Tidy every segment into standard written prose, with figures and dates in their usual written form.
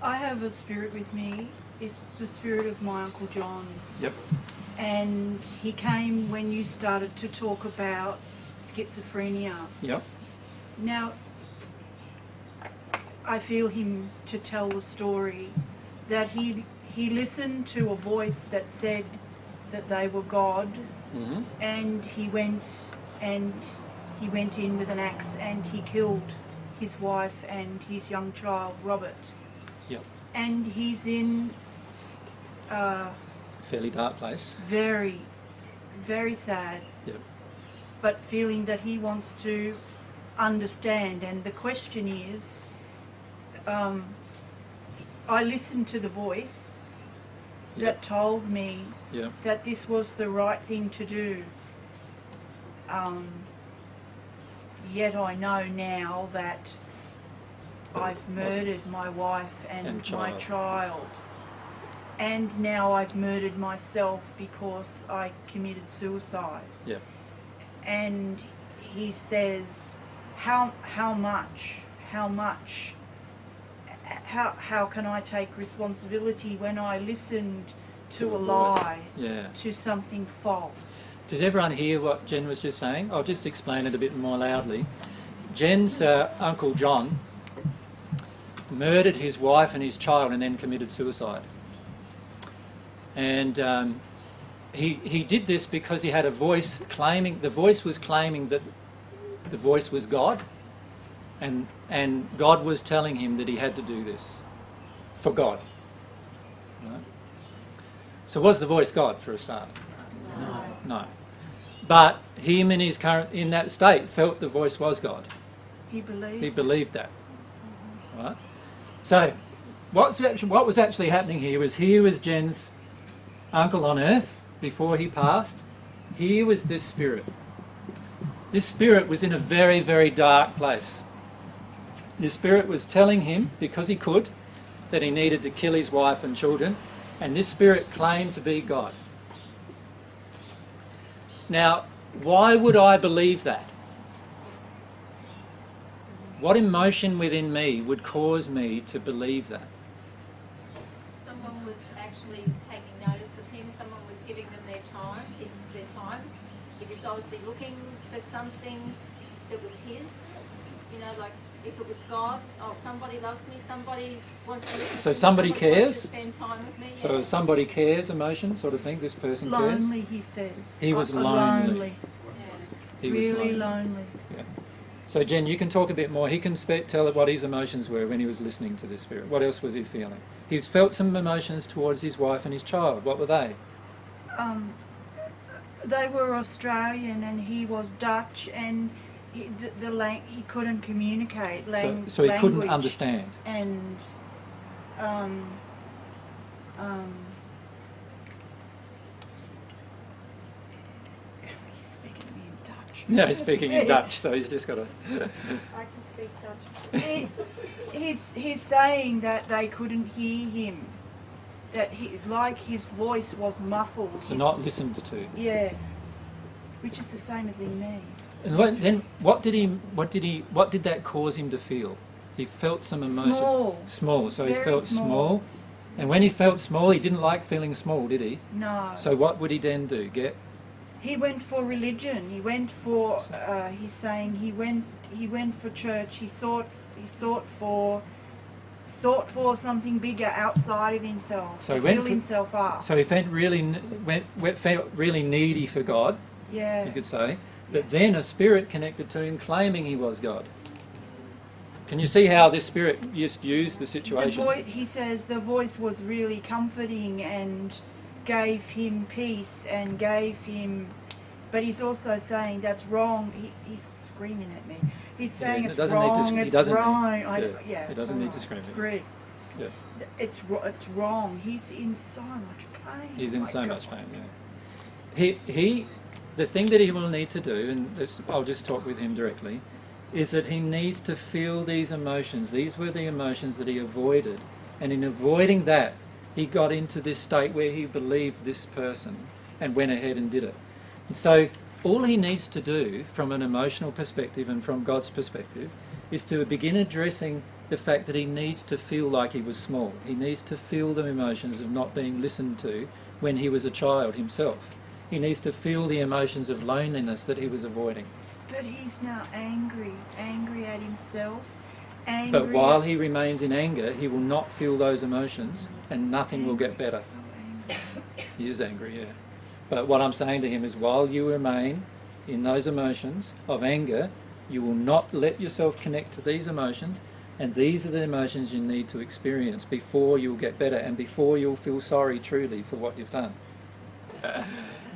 I have a spirit with me. It's the spirit of my Uncle John. Yep. And he came when you started to talk about schizophrenia. Yep. Now, I feel him to tell the story that he listened to a voice that said that they were God, Mm-hmm. and he went in with an axe and he killed his wife and his young child, Robert. Yep. And he's in Fairly dark place. very, very sad, Yep. but feeling that he wants to understand. And the question is, I listened to the voice that told me Yep. that this was the right thing to do. Yet I know now that I've murdered my wife and my child. And now I've murdered myself because I committed suicide. Yep. And he says, how can I take responsibility when I listened to a lie, to something false? Did everyone hear what Jen was just saying? I'll just explain it a bit more loudly. Jen's Uncle John murdered his wife and his child and then committed suicide. And he did this because he had a voice claiming, the voice was claiming that the voice was God, and God was telling him that he had to do this for God. Right? So was the voice God for a start? No. But him in that state felt the voice was God. He believed that. Right? So what was actually happening here was Jen's uncle on earth before he passed. Here was this spirit. This spirit was in a very, very dark place. This spirit was telling him, because he could, that he needed to kill his wife and children, and this spirit claimed to be God. Now, why would I believe that? What emotion within me would cause me to believe that? Someone was actually taking notice of him. Someone was giving them their time. He was obviously looking for something that was his. You know, like if it was God, oh, somebody loves me, somebody wants to listen to me, somebody cares? wants to spend time with me. So somebody cares emotion sort of thing, this person cares? Lonely, he says. He was lonely. He was really lonely. Yeah. So Jen, you can talk a bit more. He can tell what his emotions were when he was listening to this spirit. What else was he feeling? He's felt some emotions towards his wife and his child. What were they? They were Australian and he was Dutch, and he couldn't communicate. So he couldn't understand. And he's speaking to me in Dutch. Yeah, he's speaking in Dutch, so he's just got to... I can speak Dutch. He's saying that they couldn't hear him. That his voice was muffled. So not listened to. Yeah, which is the same as in me. And what did that cause him to feel? He felt some emotion. Small. So he felt small. And when he felt small, he didn't like feeling small, did he? No. So what would he then do? He went for religion. He went for. He's saying he went for church. He sought for something bigger outside of himself. So to fill himself up. So he felt really needy for God. Yeah. You could say. But then a spirit connected to him claiming he was God. Can you see how this spirit used the situation? He says the voice was really comforting and gave him peace and gave him... But he's also saying that's wrong. He's screaming at me. He's saying it's wrong, it's wrong. He doesn't need to scream. Yeah. It's wrong. He's in so much pain. He's in so much pain, yeah. The thing that he will need to do, and I'll just talk with him directly, is that he needs to feel these emotions. These were the emotions that he avoided. And in avoiding that, he got into this state where he believed this person and went ahead and did it. And so all he needs to do from an emotional perspective and from God's perspective is to begin addressing the fact that he needs to feel like he was small. He needs to feel the emotions of not being listened to when he was a child himself. He needs to feel the emotions of loneliness that he was avoiding. But he's now angry at himself. But while he remains in anger, he will not feel those emotions and nothing will get better. So angry. He is angry, yeah. But what I'm saying to him is while you remain in those emotions of anger, you will not let yourself connect to these emotions, and these are the emotions you need to experience before you'll get better and before you'll feel sorry truly for what you've done.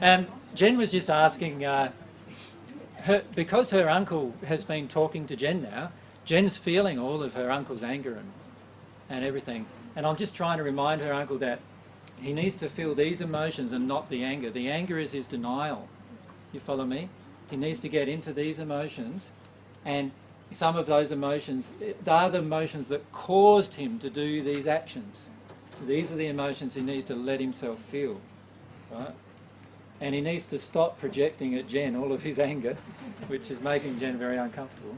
And Jen was just asking, because her uncle has been talking to Jen now, Jen's feeling all of her uncle's anger and everything. And I'm just trying to remind her uncle that he needs to feel these emotions and not the anger. The anger is his denial. You follow me? He needs to get into these emotions, and some of those emotions, they are the emotions that caused him to do these actions. These are the emotions he needs to let himself feel, right? And he needs to stop projecting at Jen all of his anger, which is making Jen very uncomfortable.